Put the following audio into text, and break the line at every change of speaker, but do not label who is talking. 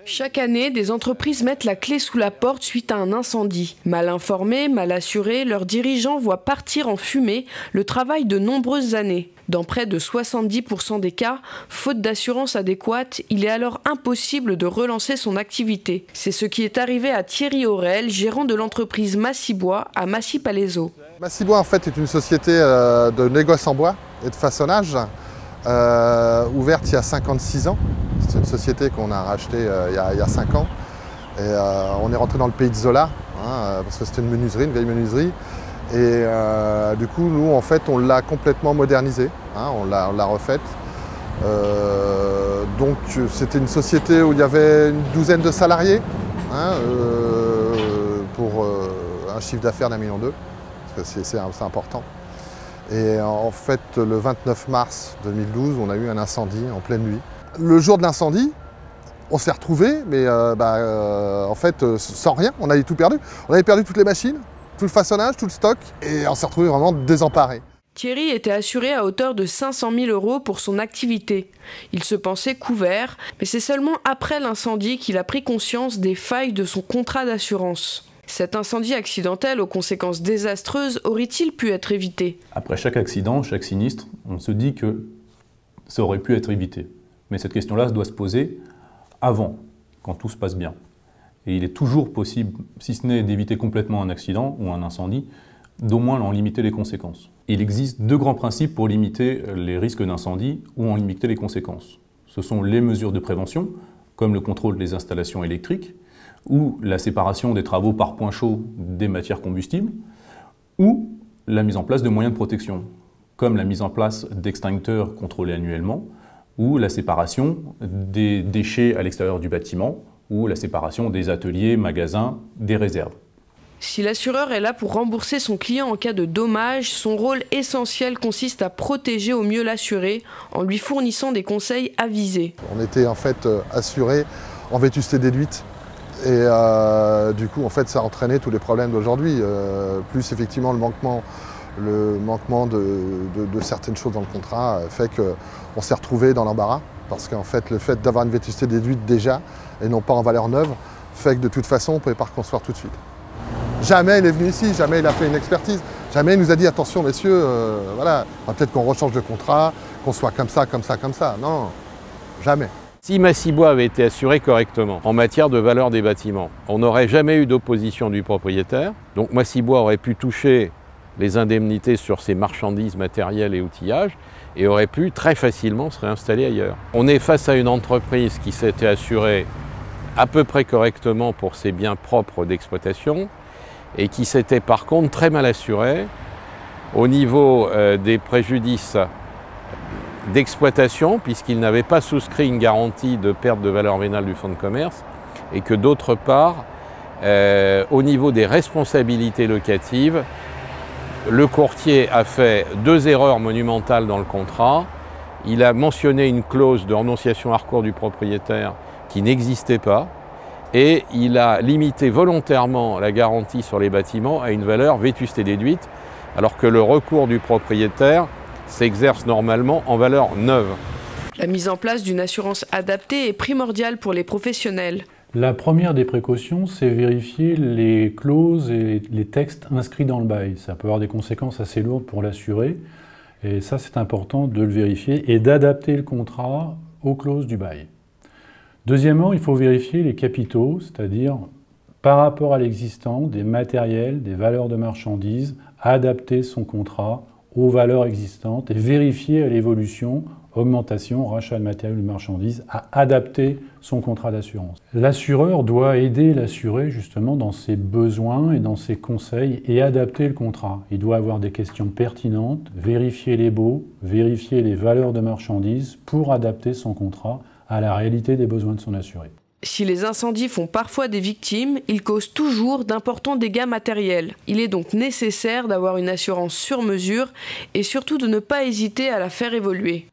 Chaque année, des entreprises mettent la clé sous la porte suite à un incendie. Mal informés, mal assurés, leurs dirigeants voient partir en fumée le travail de nombreuses années. Dans près de 70% des cas, faute d'assurance adéquate, il est alors impossible de relancer son activité. C'est ce qui est arrivé à Thierry Aurel, gérant de l'entreprise Massibois à Massy-Palaiseau.
Massibois en fait est une société de négoce en bois et de façonnage ouverte il y a 56 ans. C'est une société qu'on a rachetée il y a 5 ans. Et on est rentré dans le pays de Zola, parce que c'était une menuiserie, une vieille menuiserie. Et du coup, nous, en fait, on l'a complètement modernisée, on l'a refaite. Donc, c'était une société où il y avait une douzaine de salariés, pour un chiffre d'affaires d'1,2 million, parce que c'est important. Et en fait, le 29 mars 2012, on a eu un incendie en pleine nuit. Le jour de l'incendie, on s'est retrouvés, mais en fait, sans rien, on avait tout perdu. On avait perdu toutes les machines, tout le façonnage, tout le stock, et on s'est retrouvés vraiment désemparés.
Thierry était assuré à hauteur de 500 000 € pour son activité. Il se pensait couvert, mais c'est seulement après l'incendie qu'il a pris conscience des failles de son contrat d'assurance. Cet incendie accidentel aux conséquences désastreuses aurait-il pu être évité?
Après chaque accident, chaque sinistre, on se dit que ça aurait pu être évité. Mais cette question-là doit se poser avant, quand tout se passe bien. Et il est toujours possible, si ce n'est d'éviter complètement un accident ou un incendie, d'au moins en limiter les conséquences. Il existe deux grands principes pour limiter les risques d'incendie ou en limiter les conséquences. Ce sont les mesures de prévention, comme le contrôle des installations électriques, ou la séparation des travaux par point chaud des matières combustibles, ou la mise en place de moyens de protection, comme la mise en place d'extincteurs contrôlés annuellement, ou la séparation des déchets à l'extérieur du bâtiment, ou la séparation des ateliers, magasins, des réserves.
Si l'assureur est là pour rembourser son client en cas de dommage, son rôle essentiel consiste à protéger au mieux l'assuré en lui fournissant des conseils avisés.
On était en fait assurés en vétusté déduite. Et du coup, en fait, ça a entraîné tous les problèmes d'aujourd'hui, plus effectivement le manquement de certaines choses dans le contrat fait qu'on s'est retrouvé dans l'embarras. Parce qu'en fait, le fait d'avoir une vétusté déduite déjà, et non pas en valeur neuve, fait que de toute façon, on ne pouvait pas reconstruire tout de suite. Jamais il est venu ici, jamais il a fait une expertise, jamais il nous a dit attention messieurs, voilà, peut-être qu'on rechange de contrat, qu'on soit comme ça, comme ça, comme ça. Non, jamais.
Si Massibois avait été assuré correctement en matière de valeur des bâtiments, on n'aurait jamais eu d'opposition du propriétaire. Donc Massibois aurait pu toucher les indemnités sur ses marchandises, matériels et outillages et aurait pu très facilement se réinstaller ailleurs. On est face à une entreprise qui s'était assurée à peu près correctement pour ses biens propres d'exploitation et qui s'était par contre très mal assurée au niveau des préjudices d'exploitation, puisqu'il n'avait pas souscrit une garantie de perte de valeur vénale du fonds de commerce, et que d'autre part, au niveau des responsabilités locatives, le courtier a fait deux erreurs monumentales dans le contrat. Il a mentionné une clause de renonciation à recours du propriétaire qui n'existait pas, et il a limité volontairement la garantie sur les bâtiments à une valeur vétusté déduite, alors que le recours du propriétaire s'exerce normalement en valeur neuve.
La mise en place d'une assurance adaptée est primordiale pour les professionnels.
La première des précautions, c'est vérifier les clauses et les textes inscrits dans le bail. Ça peut avoir des conséquences assez lourdes pour l'assuré, et ça c'est important de le vérifier et d'adapter le contrat aux clauses du bail. Deuxièmement, il faut vérifier les capitaux, c'est-à-dire par rapport à l'existant, des matériels, des valeurs de marchandises, adapter son contrat aux valeurs existantes et vérifier à l'évolution, augmentation, rachat de matériel ou de marchandises, à adapter son contrat d'assurance. L'assureur doit aider l'assuré justement dans ses besoins et dans ses conseils et adapter le contrat. Il doit avoir des questions pertinentes, vérifier les baux, vérifier les valeurs de marchandises pour adapter son contrat à la réalité des besoins de son assuré.
Si les incendies font parfois des victimes, ils causent toujours d'importants dégâts matériels. Il est donc nécessaire d'avoir une assurance sur mesure et surtout de ne pas hésiter à la faire évoluer.